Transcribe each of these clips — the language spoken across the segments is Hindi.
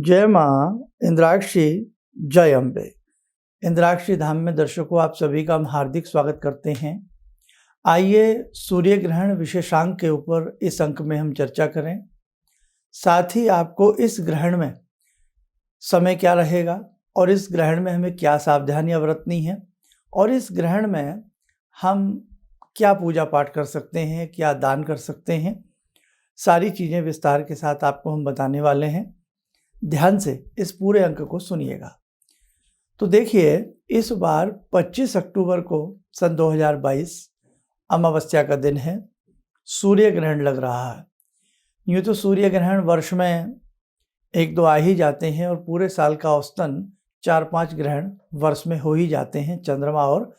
जय माँ इंद्राक्षी, जय अम्बे। इंद्राक्षी धाम में दर्शकों आप सभी का हम हार्दिक स्वागत करते हैं। आइए सूर्य ग्रहण विशेषांक के ऊपर इस अंक में हम चर्चा करें। साथ ही आपको इस ग्रहण में समय क्या रहेगा और इस ग्रहण में हमें क्या सावधानियां बरतनी है और इस ग्रहण में हम क्या पूजा पाठ कर सकते हैं, क्या दान कर सकते हैं, सारी चीज़ें विस्तार के साथ आपको हम बताने वाले हैं। ध्यान से इस पूरे अंक को सुनिएगा। तो देखिए, इस बार 25 अक्टूबर को सन 2022 अमावस्या का दिन है। सूर्य ग्रहण लग रहा है। यूँ तो सूर्य ग्रहण वर्ष में एक दो आ ही जाते हैं और पूरे साल का औसतन 4-5 ग्रहण वर्ष में हो ही जाते हैं, चंद्रमा और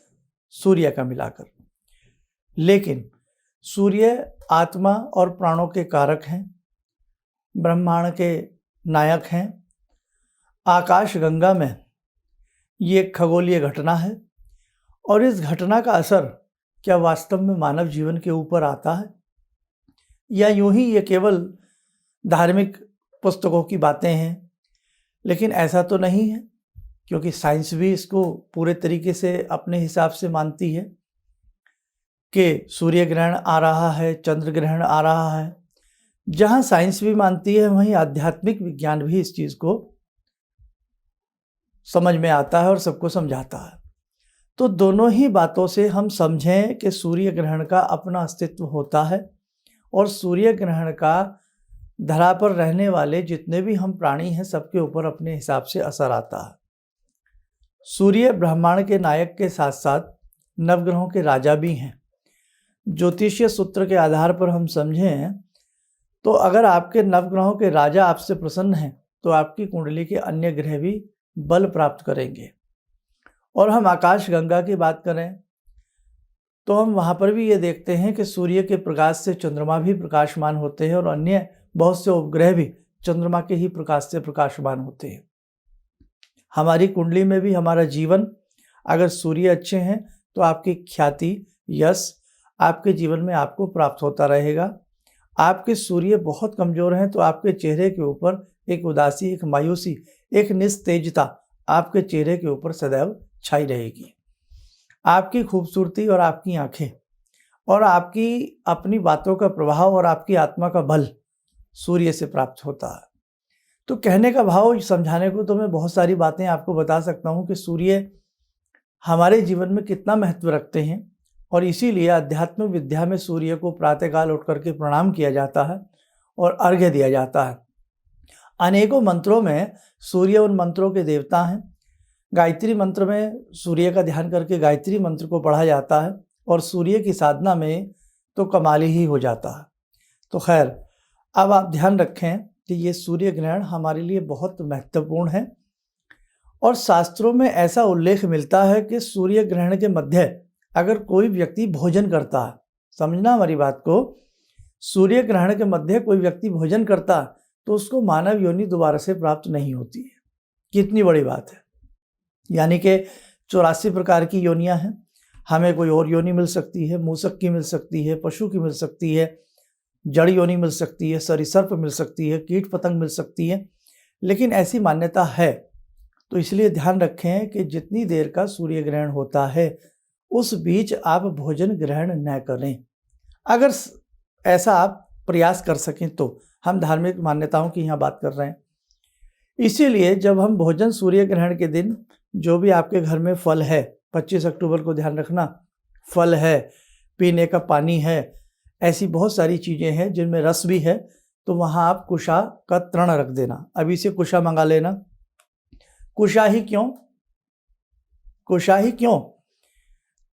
सूर्य का मिलाकर। लेकिन सूर्य आत्मा और प्राणों के कारक हैं, ब्रह्मांड के नायक हैं। आकाश गंगा में ये एक खगोलीय घटना है और इस घटना का असर क्या वास्तव में मानव जीवन के ऊपर आता है या यूं ही ये केवल धार्मिक पुस्तकों की बातें हैं। लेकिन ऐसा तो नहीं है, क्योंकि साइंस भी इसको पूरे तरीके से अपने हिसाब से मानती है कि सूर्य ग्रहण आ रहा है, चंद्र ग्रहण आ रहा है। जहाँ साइंस भी मानती है वहीं आध्यात्मिक विज्ञान भी इस चीज़ को समझ में आता है और सबको समझाता है। तो दोनों ही बातों से हम समझें कि सूर्य ग्रहण का अपना अस्तित्व होता है और सूर्य ग्रहण का धरा पर रहने वाले जितने भी हम प्राणी हैं सबके ऊपर अपने हिसाब से असर आता है। सूर्य ब्रह्मांड के नायक के साथ साथ नवग्रहों के राजा भी हैं। ज्योतिषीय सूत्र के आधार पर हम समझें तो अगर आपके नवग्रहों के राजा आपसे प्रसन्न हैं तो आपकी कुंडली के अन्य ग्रह भी बल प्राप्त करेंगे। और हम आकाश गंगा की बात करें तो हम वहाँ पर भी ये देखते हैं कि सूर्य के प्रकाश से चंद्रमा भी प्रकाशमान होते हैं और अन्य बहुत से उपग्रह भी चंद्रमा के ही प्रकाश से प्रकाशमान होते हैं। हमारी कुंडली में भी हमारा जीवन अगर सूर्य अच्छे हैं तो आपकी ख्याति, यश आपके जीवन में आपको प्राप्त होता रहेगा। आपके सूर्य बहुत कमज़ोर हैं तो आपके चेहरे के ऊपर एक उदासी, एक मायूसी, एक निस्तेजता आपके चेहरे के ऊपर सदैव छाई रहेगी। आपकी खूबसूरती और आपकी आंखें और आपकी अपनी बातों का प्रभाव और आपकी आत्मा का बल सूर्य से प्राप्त होता है। तो कहने का भाव, समझाने को तो मैं बहुत सारी बातें आपको बता सकता हूँ कि सूर्य हमारे जीवन में कितना महत्व रखते हैं और इसीलिए अध्यात्म विद्या में सूर्य को प्रातःकाल उठ करके प्रणाम किया जाता है और अर्घ्य दिया जाता है। अनेकों मंत्रों में सूर्य उन मंत्रों के देवता हैं। गायत्री मंत्र में सूर्य का ध्यान करके गायत्री मंत्र को पढ़ा जाता है और सूर्य की साधना में तो कमाल ही हो जाता है। तो खैर, अब आप ध्यान रखें कि ये सूर्य ग्रहण हमारे लिए बहुत महत्वपूर्ण है और शास्त्रों में ऐसा उल्लेख मिलता है कि सूर्य ग्रहण के मध्य अगर कोई व्यक्ति भोजन करता है, समझना हमारी बात को, सूर्य ग्रहण के मध्य कोई व्यक्ति भोजन करता है तो उसको मानव योनि दोबारा से प्राप्त नहीं होती है। कितनी बड़ी बात है। यानी कि 84 प्रकार की योनियां हैं। हमें कोई और योनि मिल सकती है, मूसक की मिल सकती है, पशु की मिल सकती है, जड़ योनि मिल सकती है, सरीसर्प मिल सकती है, कीट पतंग मिल सकती है, लेकिन ऐसी मान्यता है। तो इसलिए ध्यान रखें कि जितनी देर का सूर्य ग्रहण होता है उस बीच आप भोजन ग्रहण न करें। अगर ऐसा आप प्रयास कर सकें तो, हम धार्मिक मान्यताओं की यहाँ बात कर रहे हैं। इसीलिए जब हम भोजन सूर्य ग्रहण के दिन, जो भी आपके घर में फल है, 25 अक्टूबर को ध्यान रखना, फल है, पीने का पानी है, ऐसी बहुत सारी चीज़ें हैं जिनमें रस भी है, तो वहाँ आप कुशा का तृण रख देना। अभी से कुशा मंगा लेना। कुशा ही क्यों? कुशा ही क्यों?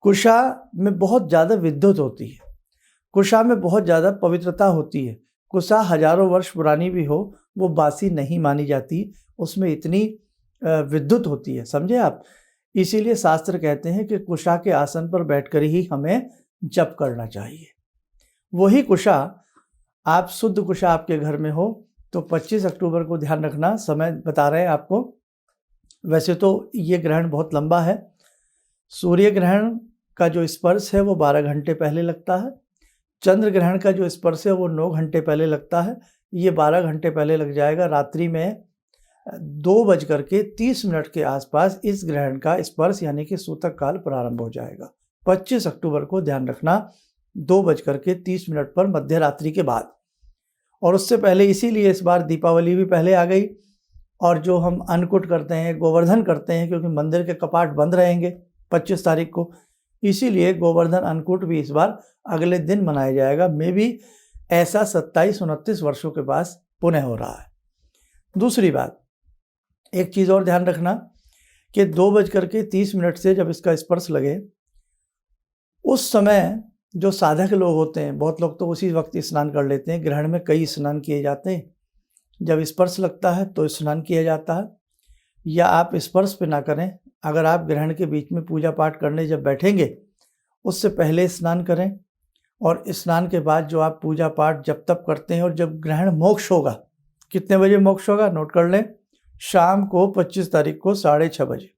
कुशा में बहुत ज़्यादा विद्युत होती है, कुशा में बहुत ज़्यादा पवित्रता होती है। कुशा हजारों वर्ष पुरानी भी हो, वो बासी नहीं मानी जाती, उसमें इतनी विद्युत होती है, समझे आप। इसीलिए शास्त्र कहते हैं कि कुशा के आसन पर बैठकर ही हमें जप करना चाहिए। वही कुशा, आप शुद्ध कुशा आपके घर में हो तो 25 अक्टूबर को ध्यान रखना, समय बता रहे हैं आपको। वैसे तो ये ग्रहण बहुत लंबा है। सूर्य ग्रहण का जो स्पर्श है वो 12 घंटे पहले लगता है। चंद्र ग्रहण का जो स्पर्श है वो 9 घंटे पहले लगता है। ये 12 घंटे पहले लग जाएगा, रात्रि में 2:30 के आसपास इस ग्रहण का स्पर्श यानी कि सूतक काल प्रारंभ हो जाएगा। 25 अक्टूबर को ध्यान रखना 2:30 पर मध्य रात्रि के बाद। और उससे पहले इसीलिए इस बार दीपावली भी पहले आ गई, और जो हम अन्नकूट करते हैं, गोवर्धन करते हैं, क्योंकि मंदिर के कपाट बंद रहेंगे 25 तारीख को, इसीलिए गोवर्धन अन्नकूट भी इस बार अगले दिन मनाया जाएगा। मे भी ऐसा 27-29 वर्षों के पास पुनः हो रहा है। दूसरी बात, एक चीज़ और ध्यान रखना कि 2:30 से जब इसका स्पर्श लगे, उस समय जो साधक लोग होते हैं, बहुत लोग तो उसी वक्त स्नान कर लेते हैं। ग्रहण में कई स्नान किए जाते हैं। जब स्पर्श लगता है तो स्नान किया जाता है, या आप स्पर्श पे ना करें। अगर आप ग्रहण के बीच में पूजा पाठ करने जब बैठेंगे, उससे पहले स्नान करें, और स्नान के बाद जो आप पूजा पाठ जब तब करते हैं, और जब ग्रहण मोक्ष होगा, कितने बजे मोक्ष होगा नोट कर लें, शाम को 25 तारीख को 6:30 बजे,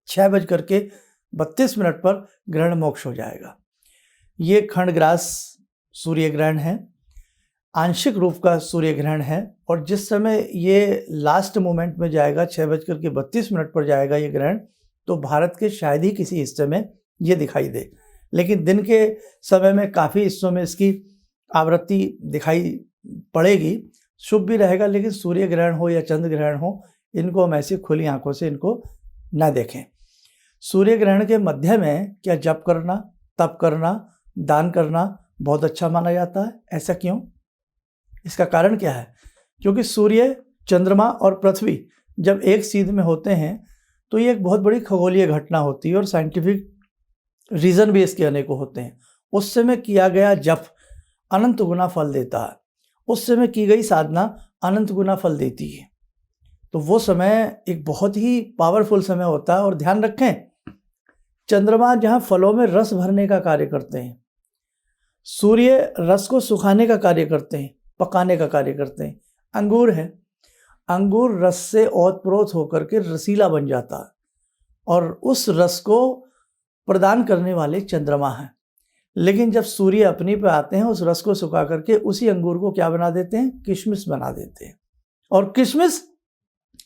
6:32 पर ग्रहण मोक्ष हो जाएगा। ये खंडग्रास सूर्य ग्रहण है, आंशिक रूप का सूर्य ग्रहण है, और जिस समय ये लास्ट मोमेंट में जाएगा, 6:32 पर जाएगा ये ग्रहण, तो भारत के शायद ही किसी हिस्से में ये दिखाई दे। लेकिन दिन के समय में काफ़ी हिस्सों में इसकी आवृत्ति दिखाई पड़ेगी, शुभ भी रहेगा। लेकिन सूर्य ग्रहण हो या चंद्र ग्रहण हो, इनको हम ऐसी खुली आंखों से इनको ना देखें। सूर्य ग्रहण के मध्य में क्या जप करना, तप करना, दान करना बहुत अच्छा माना जाता है। ऐसा क्यों? इसका कारण क्या है? क्योंकि सूर्य, चंद्रमा और पृथ्वी जब एक सीध में होते हैं तो ये एक बहुत बड़ी खगोलीय घटना होती है, और साइंटिफिक रीज़न भी इसके अनेकों होते हैं। उस समय किया गया जप अनंत गुना फल देता है, उस समय की गई साधना अनंत गुना फल देती है। तो वो समय एक बहुत ही पावरफुल समय होता है। और ध्यान रखें, चंद्रमा जहाँ फलों में रस भरने का कार्य करते हैं, सूर्य रस को सुखाने का कार्य करते हैं, पकाने का कार्य करते हैं। अंगूर है, अंगूर रस से ओतप्रोत होकर के रसीला बन जाता है, और उस रस को प्रदान करने वाले चंद्रमा हैं। लेकिन जब सूर्य अपनी पे आते हैं, उस रस को सुखा करके उसी अंगूर को क्या बना देते हैं? किशमिश बना देते हैं। और किशमिश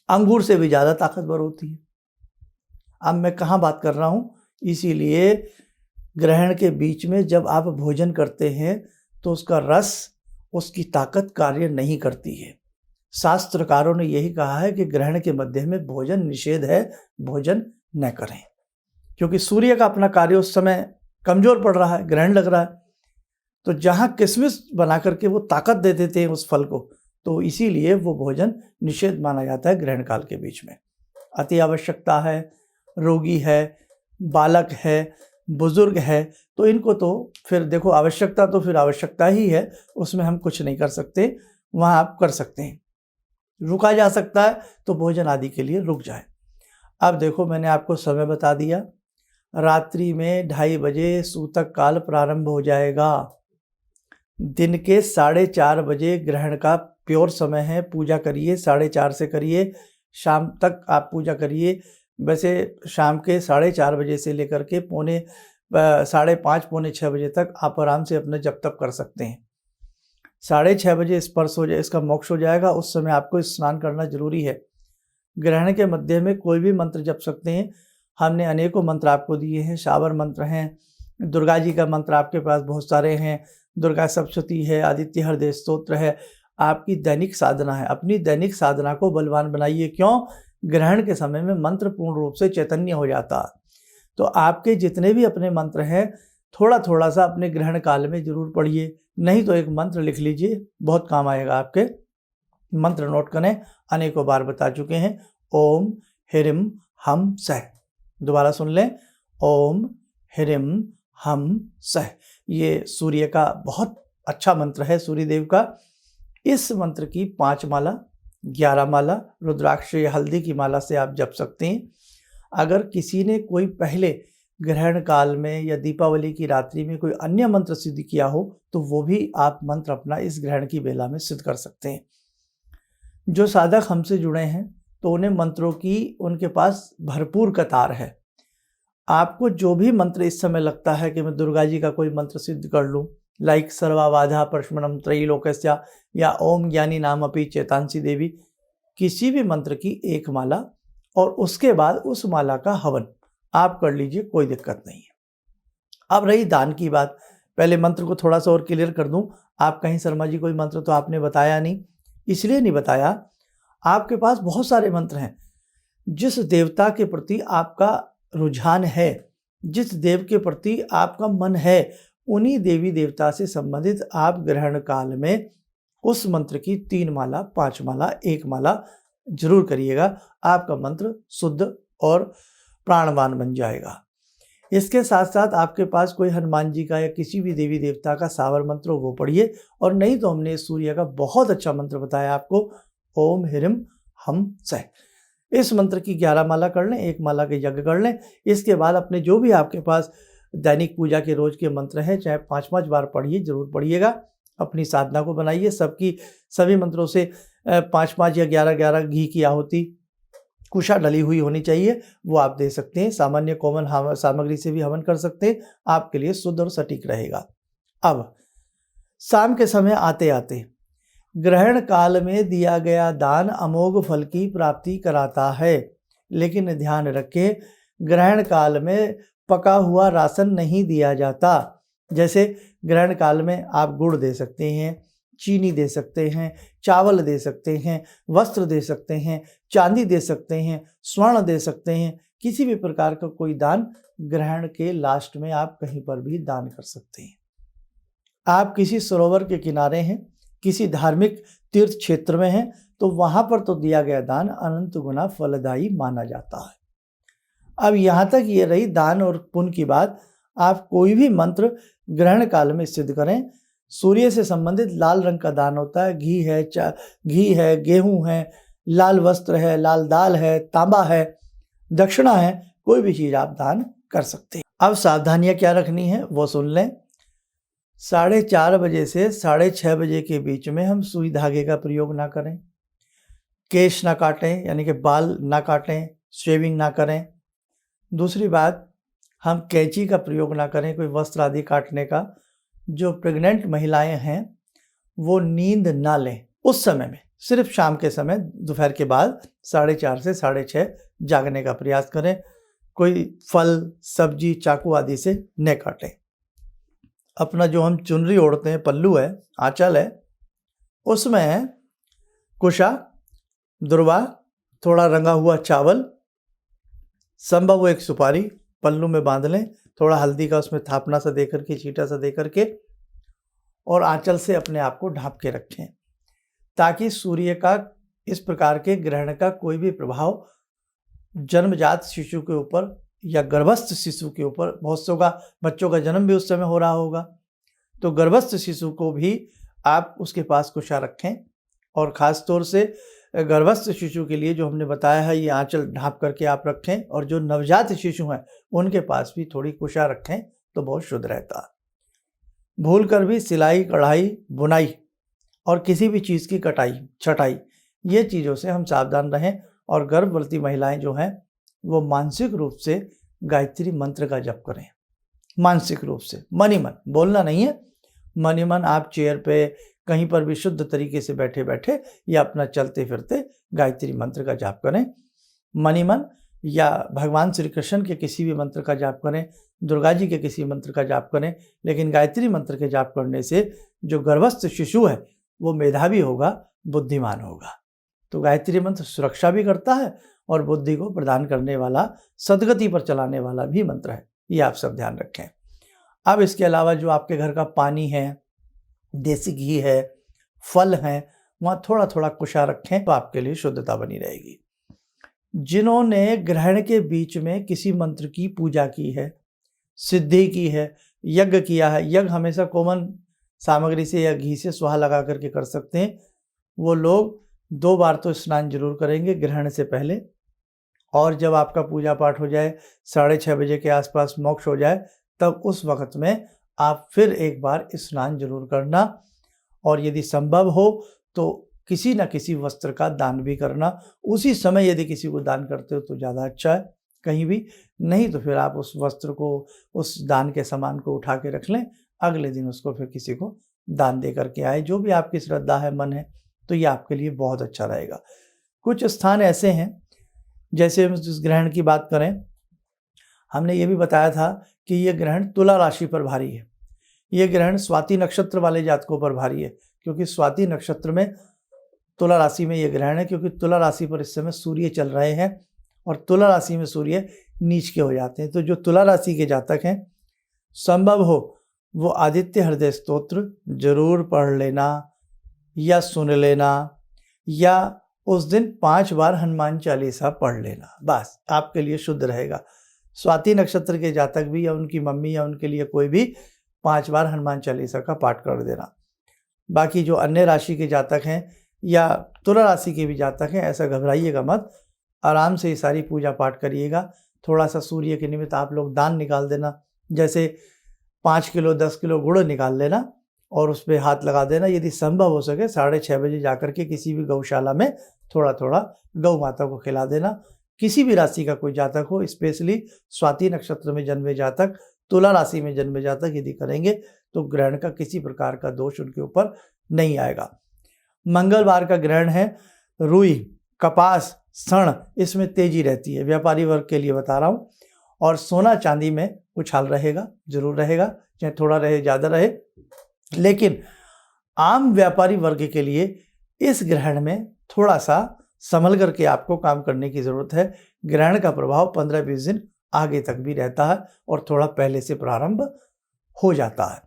अंगूर से भी ज़्यादा ताकतवर होती है। अब मैं कहाँ बात कर रहा हूँ? इसीलिए ग्रहण के बीच में जब आप भोजन करते हैं तो उसका रस, उसकी ताकत कार्य नहीं करती है। शास्त्रकारों ने यही कहा है कि ग्रहण के मध्य में भोजन निषेध है, भोजन न करें, क्योंकि सूर्य का अपना कार्य उस समय कमज़ोर पड़ रहा है, ग्रहण लग रहा है। तो जहाँ किशमिश बना करके वो ताकत दे देते हैं उस फल को, तो इसीलिए वो भोजन निषेध माना जाता है ग्रहण काल के बीच में। अति आवश्यकता है, रोगी है, बालक है, बुजुर्ग है, तो इनको तो फिर देखो, आवश्यकता तो फिर आवश्यकता ही है, उसमें हम कुछ नहीं कर सकते। वहाँ आप कर सकते हैं, रुका जा सकता है तो भोजन आदि के लिए रुक जाए। अब देखो, मैंने आपको समय बता दिया, रात्रि में 2:30 बजे सूतक काल प्रारंभ हो जाएगा। दिन के 4:30 बजे ग्रहण का प्योर समय है। पूजा करिए, 4:30 से करिए, शाम तक आप पूजा करिए। वैसे शाम के 4:30 बजे से लेकर के 5:30 पौने 6 बजे तक आप आराम से अपने जप तप कर सकते हैं। 6:30 बजे स्पर्श हो जाए, इसका मोक्ष हो जाएगा, उस समय आपको स्नान करना जरूरी है। ग्रहण के मध्य में कोई भी मंत्र जप सकते हैं। हमने अनेकों मंत्र आपको दिए हैं, शावर मंत्र हैं, दुर्गा जी का मंत्र आपके पास बहुत सारे हैं, दुर्गा सप्तशती है, आदित्य हृदय स्तोत्र है। आपकी दैनिक साधना है, अपनी दैनिक साधना को बलवान बनाइए। क्यों? ग्रहण के समय में मंत्र पूर्ण रूप से चैतन्य हो जाता है। तो आपके जितने भी अपने मंत्र हैं, थोड़ा थोड़ा सा अपने ग्रहण काल में जरूर पढ़िए। नहीं तो एक मंत्र लिख लीजिए, बहुत काम आएगा आपके। मंत्र नोट करें, अनेकों बार बता चुके हैं। ओम ह्रीं हम सह, दोबारा सुन लें, ओम ह्रीं हम सह। ये सूर्य का बहुत अच्छा मंत्र है, सूर्य देव का। इस मंत्र की 5 माला, 11 माला रुद्राक्ष या हल्दी की माला से आप जप सकते हैं। अगर किसी ने कोई पहले ग्रहण काल में या दीपावली की रात्रि में कोई अन्य मंत्र सिद्ध किया हो, तो वो भी आप मंत्र अपना इस ग्रहण की बेला में सिद्ध कर सकते हैं। जो साधक हमसे जुड़े हैं तो उन्हें मंत्रों की उनके पास भरपूर कतार है। आपको जो भी मंत्र इस समय लगता है कि मैं दुर्गा जी का कोई मंत्र सिद्ध कर लूँ, लाइक सर्वाबाधा प्रशमनम त्रैलोक्यस्य या ओम ज्ञानी नाम अपि चेतांसी देवी, किसी भी मंत्र की एक माला और उसके बाद उस माला का हवन आप कर लीजिए, कोई दिक्कत नहीं है। अब रही दान की बात, पहले मंत्र को थोड़ा सा और क्लियर कर दूं। आप कहीं शर्मा जी कोई मंत्र तो आपने बताया नहीं, इसलिए नहीं बताया, आपके पास बहुत सारे मंत्र हैं। जिस देवता के प्रति आपका रुझान है, जिस देव के प्रति आपका मन है, उन्हीं देवी देवता से संबंधित आप ग्रहण काल में उस मंत्र की 3 माला, 5 माला, 1 माला जरूर करिएगा। आपका मंत्र शुद्ध और प्राणवान बन जाएगा। इसके साथ साथ आपके पास कोई हनुमान जी का या किसी भी देवी देवता का सावर मंत्र हो वो पढ़िए, और नहीं तो हमने सूर्य का बहुत अच्छा मंत्र बताया आपको, ओम ह्रीम हम सह। इस मंत्र की 11 माला कर लें, 1 माला के यज्ञ कर लें। इसके बाद अपने जो भी आपके पास दैनिक पूजा के रोज के मंत्र हैं, चाहे 5-5 बार पढ़िए, जरूर पढ़िएगा। अपनी साधना को बनाइए। सभी मंत्रों से 5-5 या 11-11 घी की आहुति कुशा डली हुई होनी चाहिए, वो आप दे सकते हैं। सामान्य कॉमन सामग्री से भी हवन कर सकते हैं, आपके लिए शुद्ध और सटीक रहेगा। अब शाम के समय आते आते ग्रहण काल में दिया गया दान अमोघ फल की प्राप्ति कराता है, लेकिन ध्यान रखें ग्रहण काल में पका हुआ राशन नहीं दिया जाता। जैसे ग्रहण काल में आप गुड़ दे सकते हैं, चीनी दे सकते हैं, चावल दे सकते हैं, वस्त्र दे सकते हैं, चांदी दे सकते हैं, स्वर्ण दे सकते हैं। किसी भी प्रकार का कोई दान ग्रहण के लास्ट में आप कहीं पर भी दान कर सकते हैं। आप किसी सरोवर के किनारे हैं, किसी धार्मिक तीर्थ क्षेत्र में हैं, तो वहां पर तो दिया गया दान अनंत गुना फलदायी माना जाता है। अब यहाँ तक ये रही दान और पुण्य की बात। आप कोई भी मंत्र ग्रहण काल में सिद्ध करें, सूर्य से संबंधित लाल रंग का दान होता है, घी है, गेहूं है, लाल वस्त्र है, लाल दाल है, तांबा है, दक्षिणा है, कोई भी चीज आप दान कर सकते हैं। अब सावधानियां क्या रखनी है वो सुन लें। 4:30 बजे से 6:30 बजे के बीच में हम सुई धागे का प्रयोग ना करें, केश ना काटें, यानी कि बाल ना काटें, शेविंग ना करें। दूसरी बात, हम कैंची का प्रयोग ना करें कोई वस्त्र आदि काटने का। जो प्रेग्नेंट महिलाएं हैं वो नींद ना लें उस समय में, सिर्फ शाम के समय दोपहर के बाद 4:30 से 6:30 जागने का प्रयास करें। कोई फल, सब्जी, चाकू आदि से न काटें। अपना जो हम चुनरी ओढ़ते हैं, पल्लू है, आंचल है, उसमें कुशा, दुर्वा, थोड़ा रंगा हुआ चावल, संभव हो 1 सुपारी पल्लू में बांध लें, थोड़ा हल्दी का उसमें थापना सा दे करके, छींटा सा दे करके, और आंचल से अपने आप को ढांप के रखें, ताकि सूर्य का इस प्रकार के ग्रहण का कोई भी प्रभाव जन्मजात शिशु के ऊपर या गर्भस्थ शिशु के ऊपर, बहुत सौ का बच्चों का जन्म भी उस समय हो रहा होगा, तो गर्भस्थ शिशु को भी आप उसके पास कुशा रखें। और ख़ास तौर से गर्भस्थ शिशु के लिए जो हमने बताया है, ये आंचल ढांप करके आप रखें, और जो नवजात शिशु हैं उनके पास भी थोड़ी कुशा रखें तो बहुत शुद्ध रहता है। भूल कर भी सिलाई, कढ़ाई, बुनाई और किसी भी चीज़ की कटाई, छटाई, ये चीज़ों से हम सावधान रहें। और गर्भवती महिलाएं जो हैं वो मानसिक रूप से गायत्री मंत्र का जप करें, मानसिक रूप से, मन ही मन, बोलना नहीं है, मन ही मन। आप चेयर पे कहीं पर भी शुद्ध तरीके से बैठे बैठे या अपना चलते फिरते गायत्री मंत्र का जाप करें, मन ही मन। या भगवान श्री कृष्ण के किसी भी मंत्र का जाप करें, दुर्गा जी के किसी मंत्र का जाप करें, लेकिन गायत्री मंत्र के जाप करने से जो गर्भस्थ शिशु है वो मेधावी होगा, बुद्धिमान होगा। तो गायत्री मंत्र सुरक्षा भी करता है और बुद्धि को प्रदान करने वाला, सदगति पर चलाने वाला भी मंत्र है, ये आप सब ध्यान रखें। अब इसके अलावा जो आपके घर का पानी है, देसी घी है, फल हैं, वहाँ थोड़ा थोड़ा कुशा रखें तो आपके लिए शुद्धता बनी रहेगी। जिन्होंने ग्रहण के बीच में किसी मंत्र की पूजा की है, सिद्धि की है, यज्ञ किया है, यज्ञ हमेशा कॉमन सामग्री से या घी से स्वाहा लगा करके कर सकते हैं, वो लोग 2 बार तो स्नान जरूर करेंगे ग्रहण से पहले। और जब आपका पूजा पाठ हो जाए, 6:30 बजे के आसपास मोक्ष हो जाए, तब उस वक्त में आप फिर एक बार स्नान जरूर करना। और यदि संभव हो तो किसी न किसी वस्त्र का दान भी करना। उसी समय यदि किसी को दान करते हो तो ज़्यादा अच्छा है, कहीं भी नहीं तो फिर आप उस वस्त्र को, उस दान के सामान को उठा के रख लें, अगले दिन उसको फिर किसी को दान दे करके आए। जो भी आपकी श्रद्धा है, मन है, तो ये आपके लिए बहुत अच्छा रहेगा। कुछ स्थान ऐसे हैं, जैसे हम इस ग्रहण की बात करें, हमने ये भी बताया था कि ये ग्रहण तुला राशि पर भारी है। ये ग्रहण स्वाति नक्षत्र वाले जातकों पर भारी है, क्योंकि स्वाति नक्षत्र में तुला राशि में ये ग्रहण है, क्योंकि तुला राशि पर इस समय सूर्य चल रहे हैं और तुला राशि में सूर्य नीच के हो जाते हैं। तो जो तुला राशि के जातक हैं, संभव हो वो आदित्य हृदय स्तोत्र जरूर पढ़ लेना या सुन लेना, या उस दिन 5 बार हनुमान चालीसा पढ़ लेना, बस आपके लिए शुद्ध रहेगा। स्वाति नक्षत्र के जातक भी या उनकी मम्मी या उनके लिए कोई भी 5 बार हनुमान चालीसा का पाठ कर देना। बाकी जो अन्य राशि के जातक हैं या तुला राशि के भी जातक हैं, ऐसा घबराइएगा मत, आराम से ये सारी पूजा पाठ करिएगा। थोड़ा सा सूर्य के निमित्त आप लोग दान निकाल देना, जैसे 5 किलो 10 किलो गुड़ निकाल लेना और उस पर हाथ लगा देना। यदि संभव हो सके 6:30 बजे जाकर के किसी भी गौशाला में थोड़ा थोड़ा गौ माता को खिला देना। किसी भी राशि का कोई जातक हो, स्पेशली स्वाति नक्षत्र में जन्मे जातक, तुला राशि में जन्मे जातक यदि करेंगे तो ग्रहण का किसी प्रकार का दोष उनके ऊपर नहीं आएगा। मंगलवार का ग्रहण है। रुई, कपास, सण, इसमें तेजी रहती है, व्यापारी वर्ग के लिए बता रहा हूँ। और सोना चांदी में उछाल रहेगा, जरूर रहेगा, चाहे थोड़ा रहे ज़्यादा रहे। लेकिन आम व्यापारी वर्ग के लिए इस ग्रहण में थोड़ा सा संभल करके आपको काम करने की ज़रूरत है। ग्रहण का प्रभाव 15-20 दिन आगे तक भी रहता है और थोड़ा पहले से प्रारंभ हो जाता है।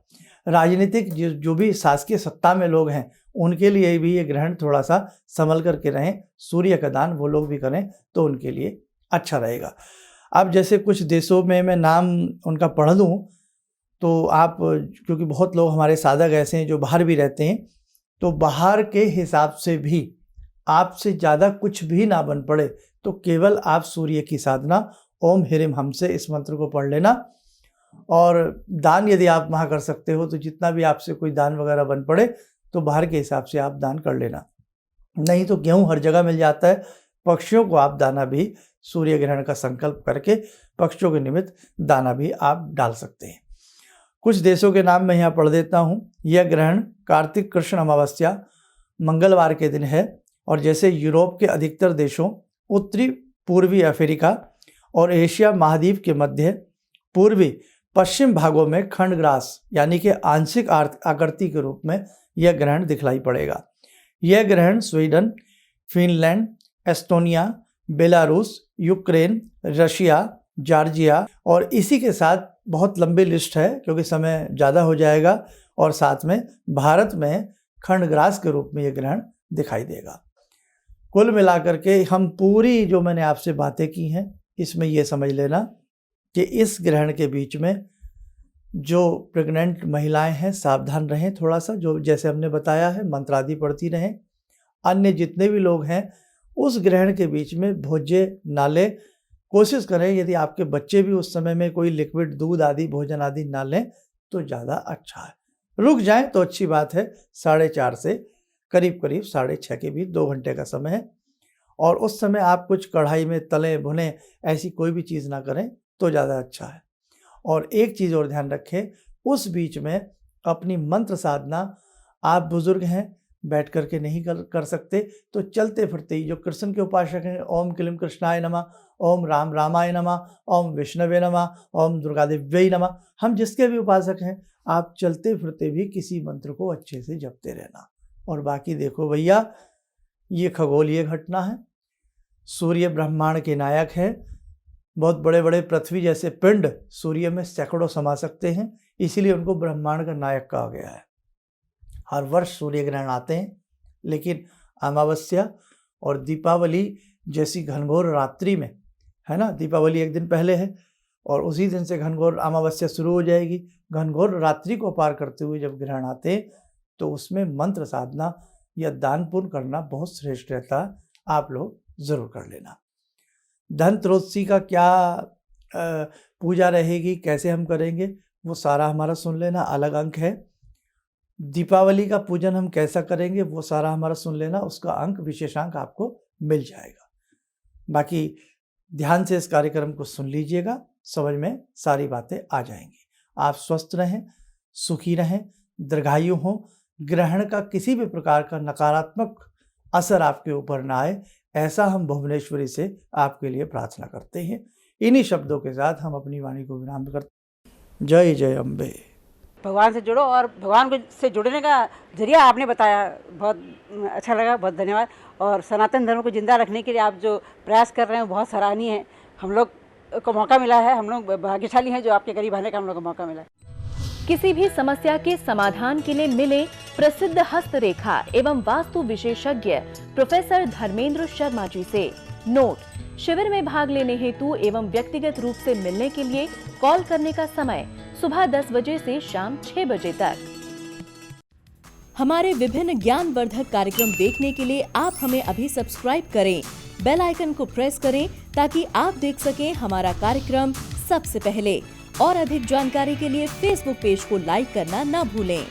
राजनीतिक जो भी शासकीय सत्ता में लोग हैं, उनके लिए भी ये ग्रहण थोड़ा सा संभल करके रहें। सूर्य का दान वो लोग भी करें तो उनके लिए अच्छा रहेगा। अब जैसे कुछ देशों में मैं नाम उनका पढ़ दूँ तो आप, क्योंकि बहुत लोग हमारे साधक ऐसे हैं जो बाहर भी रहते हैं, तो बाहर के हिसाब से भी आपसे ज़्यादा कुछ भी ना बन पड़े तो केवल आप सूर्य की साधना ओम ह्रीम हम से इस मंत्र को पढ़ लेना। और दान यदि आप वहाँ कर सकते हो तो जितना भी आपसे कोई दान वगैरह बन पड़े तो बाहर के हिसाब से आप दान कर लेना। नहीं तो गेहूँ हर जगह मिल जाता है, पक्षियों को आप दाना भी सूर्य ग्रहण का संकल्प करके पक्षियों के निमित्त दाना भी आप डाल सकते हैं। कुछ देशों के नाम मैं यहाँ पढ़ देता हूँ। यह ग्रहण कार्तिक कृष्ण अमावस्या मंगलवार के दिन है और जैसे यूरोप के अधिकतर देशों, उत्तरी पूर्वी अफ्रीका और एशिया महाद्वीप के मध्य पूर्वी पश्चिम भागों में खंडग्रास यानी कि आंशिक आकृति के रूप में यह ग्रहण दिखलाई पड़ेगा। यह ग्रहण Sweden, Finland, Estonia, Belarus, Ukraine, Russia, Georgia और इसी के साथ बहुत लंबी लिस्ट है क्योंकि समय ज़्यादा हो जाएगा, और साथ में भारत में खंडग्रास के रूप में यह ग्रहण दिखाई देगा। कुल मिलाकर के हम पूरी जो मैंने आपसे बातें की हैं इसमें यह समझ लेना कि इस ग्रहण के बीच में जो प्रेग्नेंट महिलाएं हैं सावधान रहें थोड़ा सा, जो जैसे हमने बताया है मंत्र आदि पढ़ती रहें। अन्य जितने भी लोग हैं उस ग्रहण के बीच में भोज्य ना लें, कोशिश करें यदि आपके बच्चे भी उस समय में कोई लिक्विड दूध आदि भोजन आदि ना लें तो ज़्यादा अच्छा है। रुक जाएं तो अच्छी बात है। 4:30 से करीब 6:30 के बीच 2 घंटे का समय है और उस समय आप कुछ कढ़ाई में तले भुने ऐसी कोई भी चीज़ ना करें तो ज़्यादा अच्छा है। और एक चीज़ और ध्यान रखें, उस बीच में अपनी मंत्र साधना आप बुजुर्ग हैं बैठ करके नहीं कर सकते तो चलते फिरते ही जो कृष्ण के उपासक हैं, ओम क्लीम कृष्णाय नमः, ओम राम रामाय नमः, ओम विष्णवे नमः, ओम दुर्गा देव्यै नमः, हम जिसके भी उपासक हैं आप चलते फिरते भी किसी मंत्र को अच्छे से जपते रहना। और बाकी देखो भैया, ये खगोलीय घटना है, सूर्य ब्रह्मांड के नायक है। बहुत बड़े बड़े पृथ्वी जैसे पिंड सूर्य में सैकड़ों समा सकते हैं, इसीलिए उनको ब्रह्मांड का नायक कहा गया है। हर वर्ष सूर्य ग्रहण आते हैं, लेकिन अमावस्या और दीपावली जैसी घनघोर रात्रि में, है ना, दीपावली एक दिन पहले है और उसी दिन से घनघोर अमावस्या शुरू हो जाएगी। घनघोर रात्रि को पार करते हुए जब ग्रहण आते हैं तो उसमें मंत्र साधना या दान पुण्य करना बहुत श्रेष्ठ रहता है, आप लोग ज़रूर कर लेना। धनत्रयोदशी का क्या पूजा रहेगी, कैसे हम करेंगे, वो सारा हमारा सुन लेना, अलग अंक है। दीपावली का पूजन हम कैसा करेंगे वो सारा हमारा सुन लेना, उसका अंक विशेषांक आपको मिल जाएगा। बाकी ध्यान से इस कार्यक्रम को सुन लीजिएगा, समझ में सारी बातें आ जाएंगी। आप स्वस्थ रहें, सुखी रहें, दीर्घायु हों, ग्रहण का किसी भी प्रकार का नकारात्मक असर आपके ऊपर ना आए, ऐसा हम भुवनेश्वरी से आपके लिए प्रार्थना करते हैं। इन्हीं शब्दों के साथ हम अपनी वाणी को विराम करते। जय जय अम्बे। भगवान से जुड़ो और भगवान से जुड़ने का जरिया आपने बताया, बहुत अच्छा लगा, बहुत धन्यवाद। और सनातन धर्म को जिंदा रखने के लिए आप जो प्रयास कर रहे हैं वो बहुत सराहनीय है। हम लोग को मौका मिला है, हम लोग भाग्यशाली हैं जो आपके करीब आने का हम लोग को मौका मिला है। किसी भी समस्या के समाधान के लिए मिले प्रसिद्ध हस्तरेखा एवं वास्तु विशेषज्ञ प्रोफेसर धर्मेंद्र शर्मा जी से। नोट: शिविर में भाग लेने हेतु एवं व्यक्तिगत रूप से मिलने के लिए कॉल करने का समय सुबह 10 बजे से शाम 6 बजे तक। हमारे विभिन्न ज्ञानवर्धक कार्यक्रम देखने के लिए आप हमें अभी सब्सक्राइब करें, बेल आइकन को प्रेस करें ताकि आप देख सकें हमारा कार्यक्रम सबसे पहले। और अधिक जानकारी के लिए फेसबुक पेज को लाइक करना न भूलें।